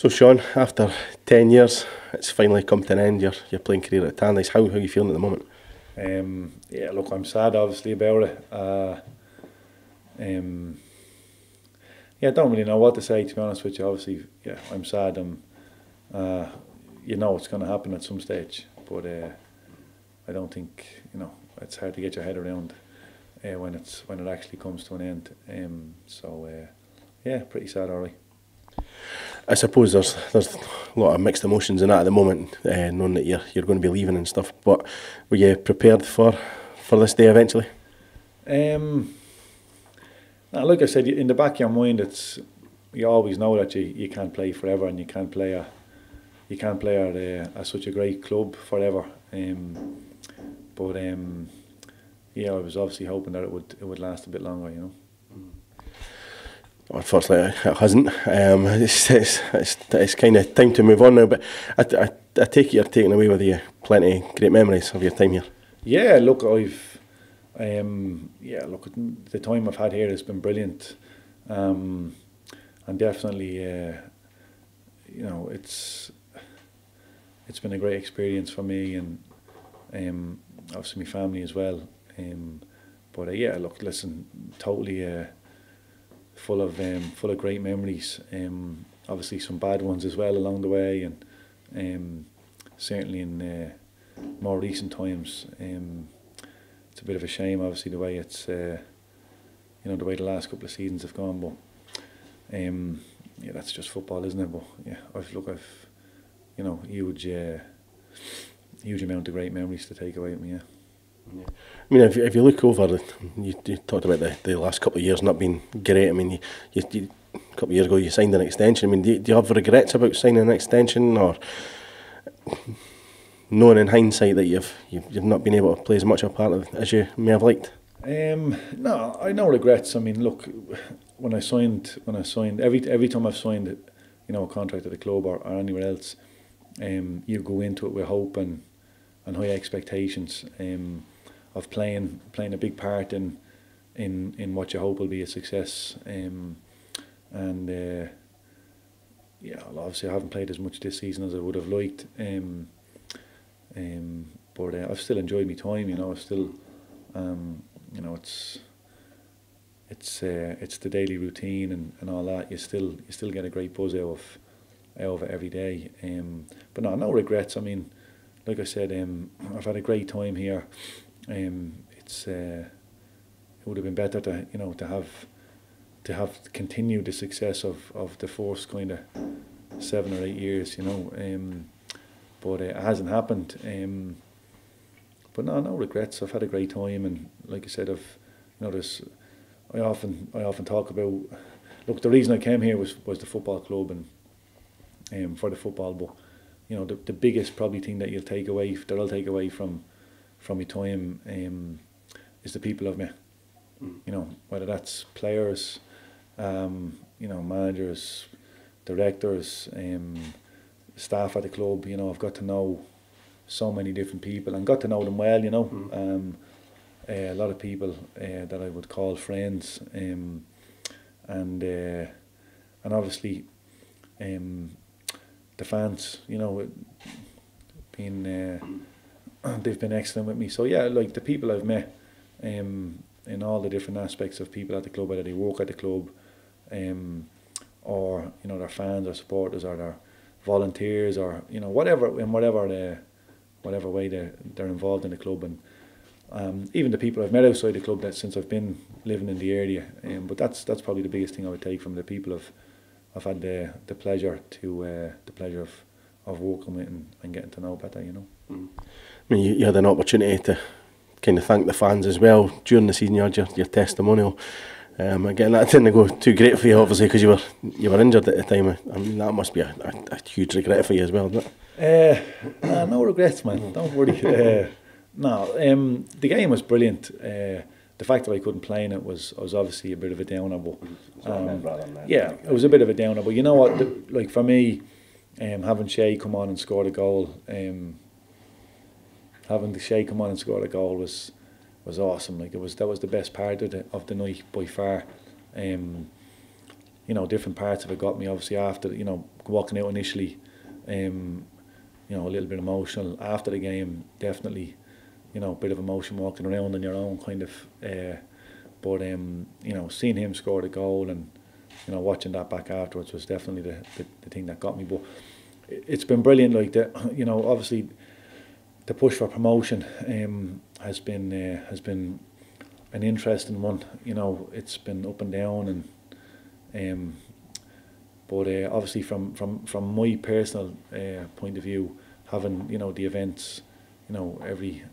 So Seán, after 10 years, it's finally come to an end, your playing career at Tannadice. How are you feeling at the moment? Yeah, look, I'm sad obviously about it. Yeah, I don't really know what to say, to be honest with you. Obviously, yeah, I'm sad. You know it's going to happen at some stage, but I don't think, it's hard to get your head around when it actually comes to an end. Yeah, pretty sad, alright. I suppose there's a lot of mixed emotions in that at the moment, knowing that you're going to be leaving and stuff. But were you prepared for this day eventually? Like I said, in the back of your mind, you always know that you can't play forever, and you can't play at such a great club forever. Yeah, I was obviously hoping that it would last a bit longer, Unfortunately, it hasn't. It's kind of time to move on now. But I take it you're taking away with you plenty of great memories of your time here. Yeah, look, the time I've had here has been brilliant, and definitely, it's been a great experience for me, and obviously my family as well. Yeah, look, listen, totally. Full of great memories. Obviously some bad ones as well along the way, and certainly in more recent times, it's a bit of a shame, obviously, the way it's the way the last couple of seasons have gone. But yeah, that's just football, isn't it? But yeah, I've huge amount of great memories to take away with me. Yeah. Yeah. I mean, if you look over, you talked about the last couple of years not being great. I mean, you a couple of years ago you signed an extension. I mean, do you have regrets about signing an extension, or knowing in hindsight that you've not been able to play as much a part of as you may have liked? No, I no regrets. I mean, look, when I signed, every time I've signed, a contract at the club or anywhere else, you go into it with hope and high expectations. Of playing a big part in what you hope will be a success, yeah, obviously I haven't played as much this season as I would have liked, but I've still enjoyed my time. I've still, it's the daily routine and all that. You still get a great buzz out of it every day. But no regrets. I mean, like I said, I've had a great time here. It would have been better to have continued the success of the first kind of 7 or 8 years, but it hasn't happened. But no regrets. I've had a great time, and like I said, I often talk about. Look, the reason I came here was the football club and for the football, but the biggest probably thing that I'll take away from my time is the people I've met. Whether that's players, managers, directors, staff at the club. I've got to know so many different people and got to know them well. A lot of people that I would call friends, and obviously the fans. They've been excellent with me. So yeah, like the people I've met, in all the different aspects of people at the club, whether they work at the club, or they're fans or supporters or they're volunteers or whatever way they're involved in the club, and even the people I've met outside the club that since I've been living in the area. But that's probably the biggest thing I would take from the people I've had the pleasure of working with and getting to know better. I mean, you had an opportunity to kind of thank the fans as well during the season. You had your testimonial. Again, that didn't go too great for you, obviously, because you were injured at the time. I mean, that must be a huge regret for you as well, isn't it? No regrets, man. Don't worry. The game was brilliant. The fact that I couldn't play in it was obviously a bit of a downer. But yeah, it was a bit of a downer. But you know what? Like for me, having Shay come on and score the goal. Having Shay come on and score a goal was awesome. Like that was the best part of the night by far. Different parts of it got me obviously after. walking out initially, you know, a little bit emotional. After the game, definitely, you know, a bit of emotion walking around on your own kind of. But you know, seeing him score the goal and, you know, watching that back afterwards was definitely the thing that got me. But it's been brilliant. Like you know, obviously, the push for promotion has been an interesting one. You know, it's been up and down, and but obviously from my personal point of view, having, you know, the events, you know, every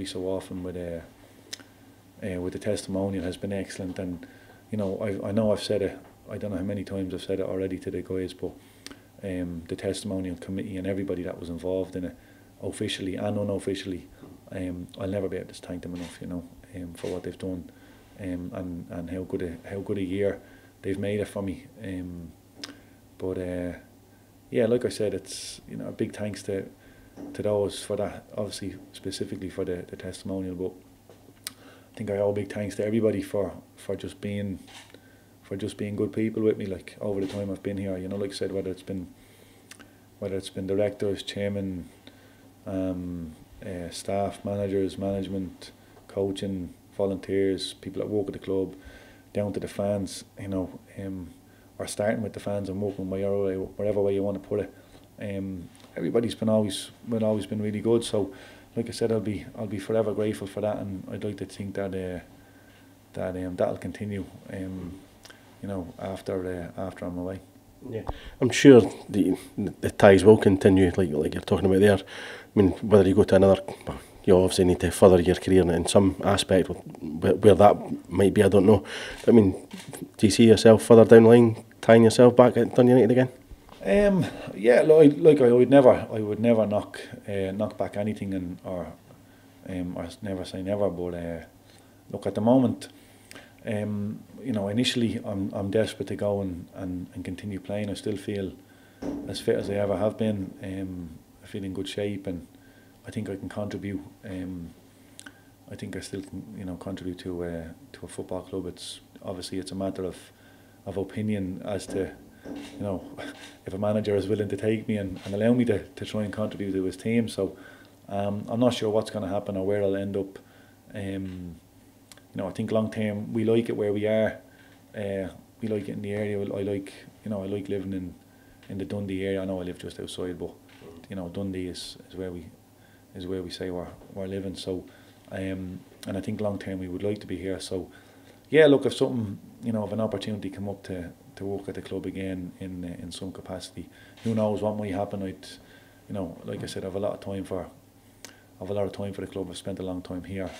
so often with the testimonial has been excellent. And, you know, I know I've said it, I don't know how many times I've said it already to the guys, but the testimonial committee and everybody that was involved in it, officially and unofficially, I'll never be able to thank them enough, you know, for what they've done, and how good a year they've made it for me. But yeah, like I said, it's, you know, a big thanks to those for that, obviously specifically for the testimonial, but I think I owe a big thanks to everybody for just being good people with me, like, over the time I've been here. You know, like I said, whether it's been directors, chairman, staff, managers, management, coaching, volunteers, people that work at the club, down to the fans, you know, or starting with the fans and working whatever way you want to put it. Everybody's always been really good. So, like I said, I'll be forever grateful for that, and I'd like to think that that'll continue. You know, after I'm away. Yeah, I'm sure the ties will continue, like you're talking about there. I mean, whether you go to another, you obviously need to further your career in some aspect, where that might be, I don't know. I mean, do you see yourself further down the line tying yourself back at Dundee United again? Yeah, like I would never knock back anything, or never say never. But look, at the moment, you know, initially I'm desperate to go and continue playing. I still feel as fit as I ever have been. I feel in good shape, and I think I can contribute. I think I still can, you know, contribute to a football club. It's a matter of opinion as to, you know, if a manager is willing to take me and allow me to try and contribute to his team. So I'm not sure what's going to happen or where I'll end up. You know, I think long term we like it where we are. We like it in the area. I like living in the Dundee area. I know I live just outside, but, you know, Dundee is where we say we're living. So and I think long term we would like to be here. So yeah, look, if something, you know, if an opportunity come up to work at the club again in some capacity, who knows what might happen. You know, like I said, I've a lot of time for the club. I've spent a long time here.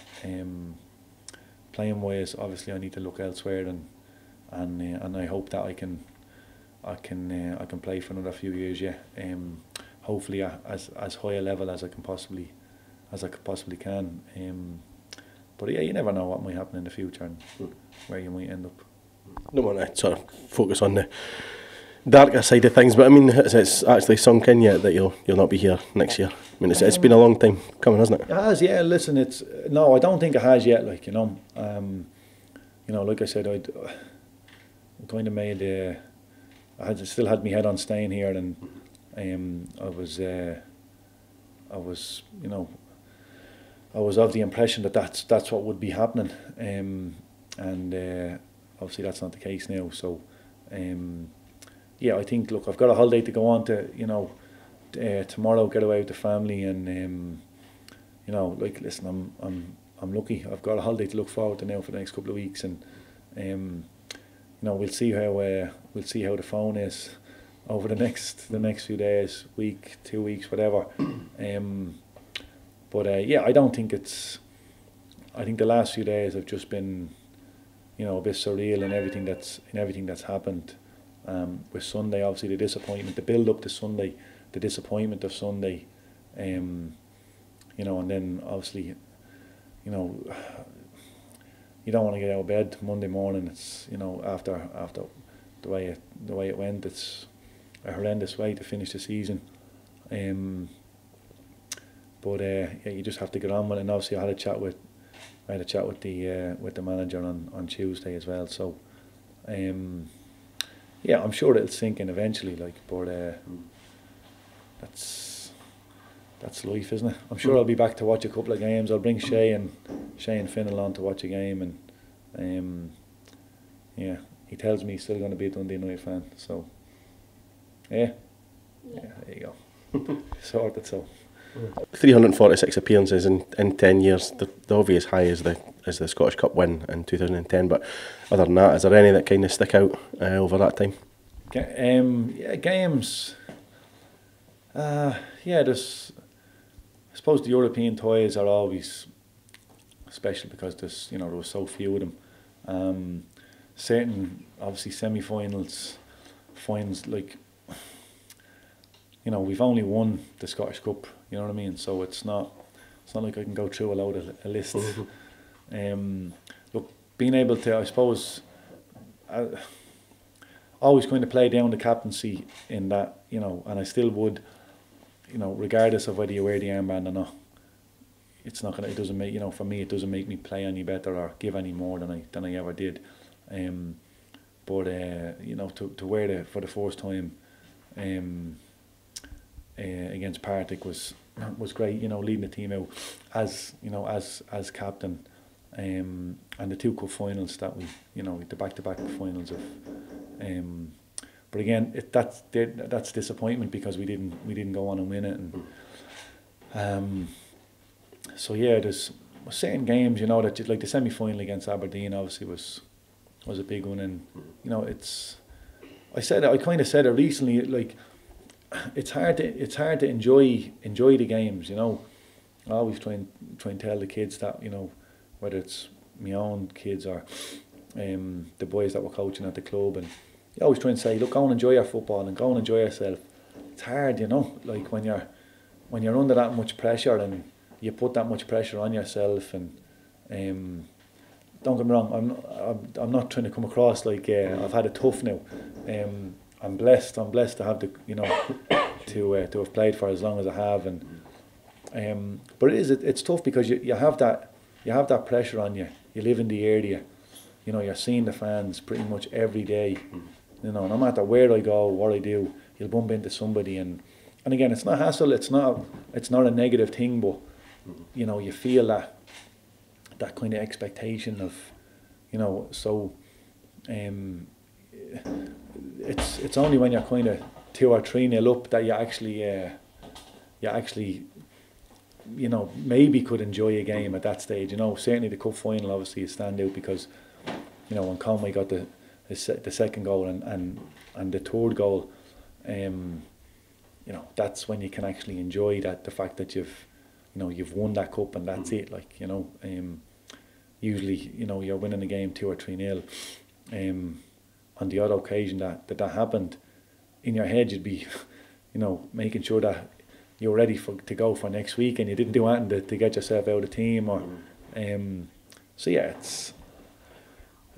Playing wise, obviously I need to look elsewhere, and I hope that I can play for another few years. Yeah. Hopefully as high a level as I could possibly can. But yeah, you never know what might happen in the future and where you might end up. Don't want to sort of focus on the darker side of things, but I mean, it's actually sunk in yet that you'll not be here next year. I mean, it's been a long time coming, hasn't it? It has, yeah. Listen, no, I don't think it has yet. Like, you know, like I said, I kind of made. I still had my head on staying here, and I was, you know, I was of the impression that that's what would be happening, and obviously that's not the case now. So, yeah, I think, look, I've got a holiday to go on to, you know, tomorrow, get away with the family, and you know, like, listen, I'm lucky. I've got a holiday to look forward to now for the next couple of weeks, and you know, we'll see how the phone is over the next few days, week, 2 weeks, whatever. But yeah, I don't think it's. I think the last few days have just been, you know, a bit surreal in everything that's happened. With Sunday, obviously the disappointment, the build up to Sunday, the disappointment of Sunday, you know, and then obviously, you know, you don't want to get out of bed Monday morning. It's, you know, after the way it went, it's a horrendous way to finish the season. But yeah, you just have to get on with it. And obviously, I had a chat with the manager on Tuesday as well. So yeah, I'm sure it'll sink in eventually. Like, but that's life, isn't it? I'm sure I'll be back to watch a couple of games. I'll bring Shay and Finn along to watch a game, and yeah, he tells me he's still going to be a Dundee United fan. So yeah, there you go. Sorted. So 346 appearances in 10 years. The obvious high is the Scottish Cup win in 2010. But other than that, is there any that kind of stick out over that time? Yeah, games. Yeah, there's. I suppose the European ties are always special because there were so few of them. Certain, obviously, semi-finals, finals, like, we've only won the Scottish Cup. You know what I mean? So it's not like I can go through a load of a list. Look, being able to, I suppose, always going to play down the captaincy in that, and I still would. Regardless of whether you wear the armband or not, it's not gonna. It doesn't make for me. It doesn't make me play any better or give any more than I ever did. But to wear it for the first time, against Partick was great. Leading the team out as captain, and the two cup finals that we the back-to-back finals of. But again, that's disappointment because we didn't go on and win it, and so yeah, there's certain games that like the semi-final against Aberdeen obviously was a big one, and I kind of said it recently, like it's hard to enjoy the games. I always try and tell the kids that whether it's my own kids or the boys that were coaching at the club, and I always try and say, look, go and enjoy your football and go and enjoy yourself. It's hard, like when you're under that much pressure and you put that much pressure on yourself, and don't get me wrong, I'm not trying to come across like I've had it tough now. I'm blessed to have the to have played for as long as I have, and but it's tough because you have that pressure on you. You live in the area, you're seeing the fans pretty much every day. No matter where I go, what I do, you'll bump into somebody, and again, it's not hassle. It's not a negative thing, but you feel that kind of expectation of, So, it's only when you're kind of 2 or 3-0 up that you actually, maybe could enjoy a game at that stage. Certainly the cup final obviously is stand out because, when Conway got the second goal and the third goal, that's when you can actually enjoy the fact that you've won that cup and that's it. Like usually you're winning the game 2 or 3-0. On the odd occasion that happened, in your head you'd be, making sure that you're ready to go for next week, and you didn't do anything to get yourself out of the team or, so yeah,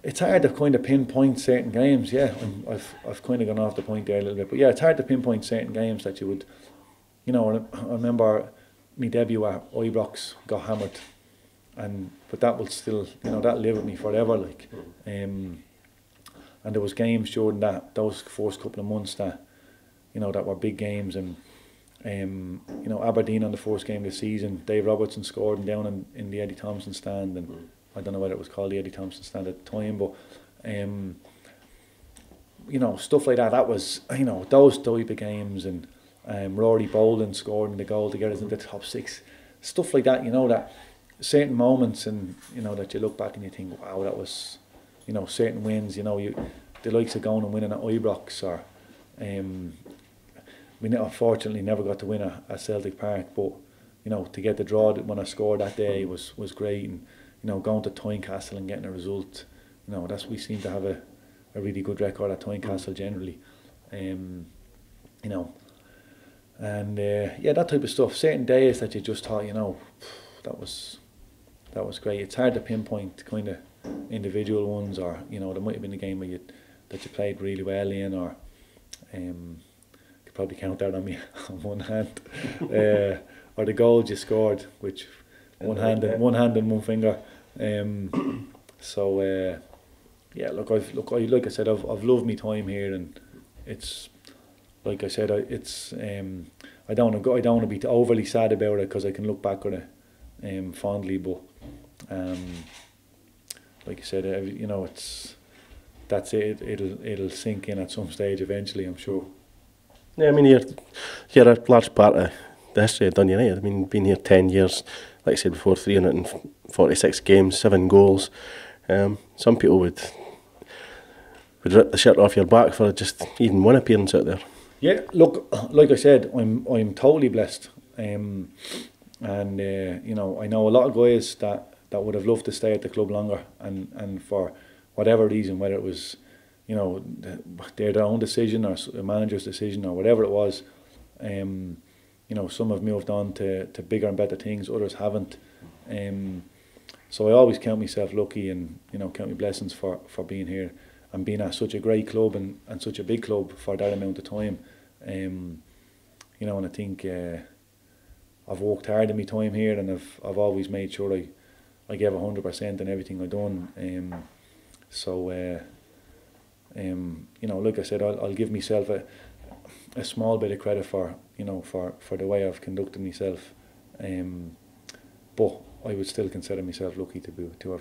it's hard to kind of pinpoint certain games. Yeah, I've kind of gone off the point there a little bit, but yeah, it's hard to pinpoint certain games that you would, I remember my debut at Ibrox got hammered, but that will still, that'll live with me forever. Like, and there was games during those first couple of months that, that were big games, and Aberdeen on the first game of the season, Dave Robertson scored down in the Eddie Thompson stand, and I don't know whether it was called the Eddie Thompson stand at the time, but stuff like that was, those type of games, and Rory Bolden scoring the goal to get us into the top 6, stuff like that, that certain moments, and that you look back and you think, wow, that was, certain wins, the likes of going and winning at Ibrox, or we unfortunately never got to win at Celtic Park, but to get the draw when I scored that day was great, and going to Tynecastle and getting a result, we seem to have a really good record at Tynecastle generally, and that type of stuff. Certain days that you just thought, that was great. It's hard to pinpoint kind of individual ones, or there might have been a game where that you played really well in, or could probably count that on me on one hand, or the goals you scored, which one hand and one finger. So yeah, like I said, I've loved my time here, and it's like I said, I don't want to be overly sad about it, because I can look back on it fondly, but like I said, that's it. It'll sink in at some stage eventually, I'm sure. Yeah, I mean, you're a large part of the history of Dundee United. I mean, been here 10 years, like I said before, 346 games, 7 goals. Some people would rip the shirt off your back for just even one appearance out there. Yeah, look, like I said, I'm totally blessed, and you know, I know a lot of guys that would have loved to stay at the club longer, and for whatever reason, whether it was, you know, their own decision or a manager's decision or whatever it was, you know, some have moved on to bigger and better things, others haven't. So I always count myself lucky, and, you know, count my blessings for being here and being at such a great club and such a big club for that amount of time. You know, and I think I've worked hard in my time here, and I've always made sure I gave 100% in everything I've done. So you know, like I said, I'll give myself a small bit of credit for, you know, for the way I've conducted myself. But I would still consider myself lucky to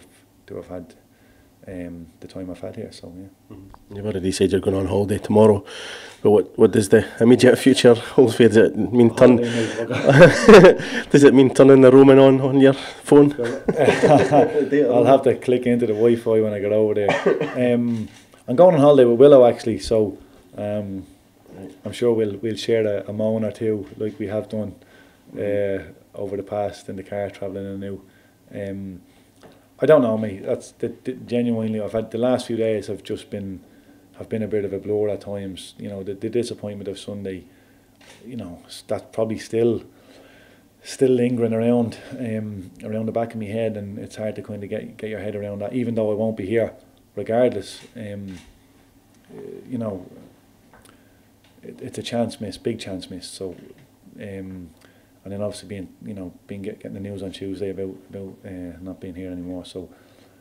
have had the time I've had here. So yeah. You've already said you're going on holiday tomorrow, but what does the immediate future hold for you? Does it mean does it mean turning the roaming on your phone? I'll have to click into the Wi-Fi when I get over there. I'm going on holiday with Willow, actually, so I'm sure we'll share a moment or two like we have done over the past in the car travelling and now. I don't know, mate. That's genuinely. I've had the last few days have been a bit of a blur at times. You know, the disappointment of Sunday. You know, that's probably still lingering around the back of my head, and it's hard to kind of get your head around that. Even though I won't be here, regardless. You know, it's a chance miss, big chance miss. So, and then obviously getting the news on Tuesday about not being here anymore. So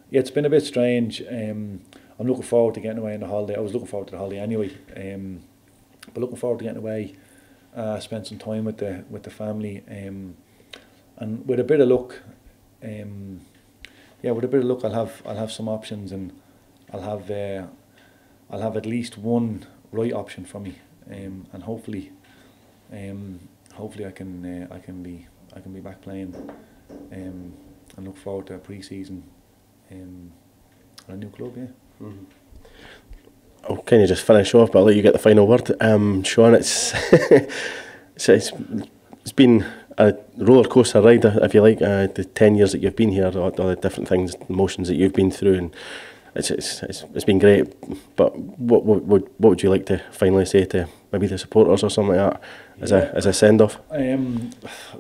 yeah, it's been a bit strange. I'm looking forward to getting away on the holiday. I was looking forward to the holiday anyway. But looking forward to getting away, spend some time with the family, and with a bit of luck, I'll have some options, and I'll have at least one right option for me, and hopefully I can be back playing, and look forward to a pre-season at a new club. Yeah. Mm-hmm. I'll kind of just finish off, but I'll let you get the final word. Seán, it's been a roller coaster ride, if you like. The 10 years that you've been here, all the different things, emotions that you've been through, and it's been great. But what would you like to finally say to maybe the supporters or something like that as a send off?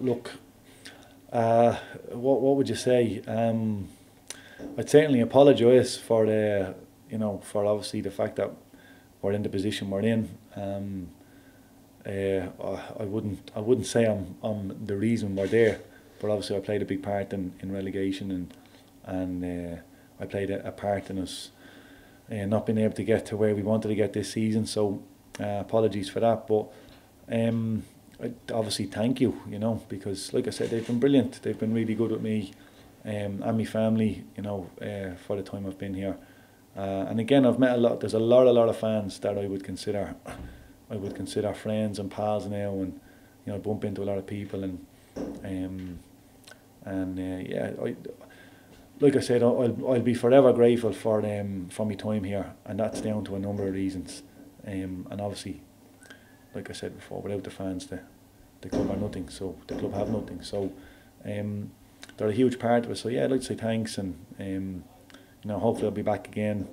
Look, what would you say? I'd certainly apologise for for obviously the fact that we're in the position we're in. I wouldn't say I'm the reason we're there, but obviously I played a big part in relegation, and I played a part in us not being able to get to where we wanted to get this season. So apologies for that, but obviously thank you, because like I said, they've been brilliant. They've been really good with me and my family, for the time I've been here. And again, I've met there's a lot of fans that I would consider friends and pals now, and I bump into a lot of people, like I said, I'll be forever grateful for my time here, and that's down to a number of reasons. And obviously, like I said before, without the fans, the club are nothing. So the club have nothing. So they're a huge part of it. So yeah, I'd like to say thanks, and hopefully I'll be back again.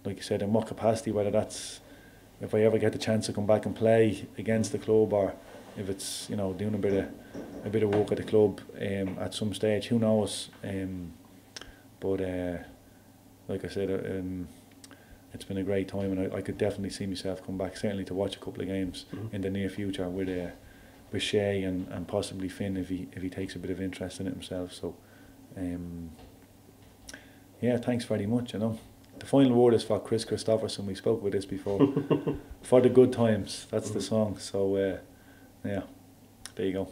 Like I said, in what capacity, whether that's if I ever get the chance to come back and play against the club, or if it's doing a bit of work at the club at some stage, who knows? But like I said, it's been a great time, and I could definitely see myself come back, certainly to watch a couple of games in the near future with Shay and possibly Finn if he takes a bit of interest in it himself. So Yeah, thanks very much. You know, the final word is for Chris Christopherson. We spoke about this before. For the good times. That's the song. So yeah, there you go.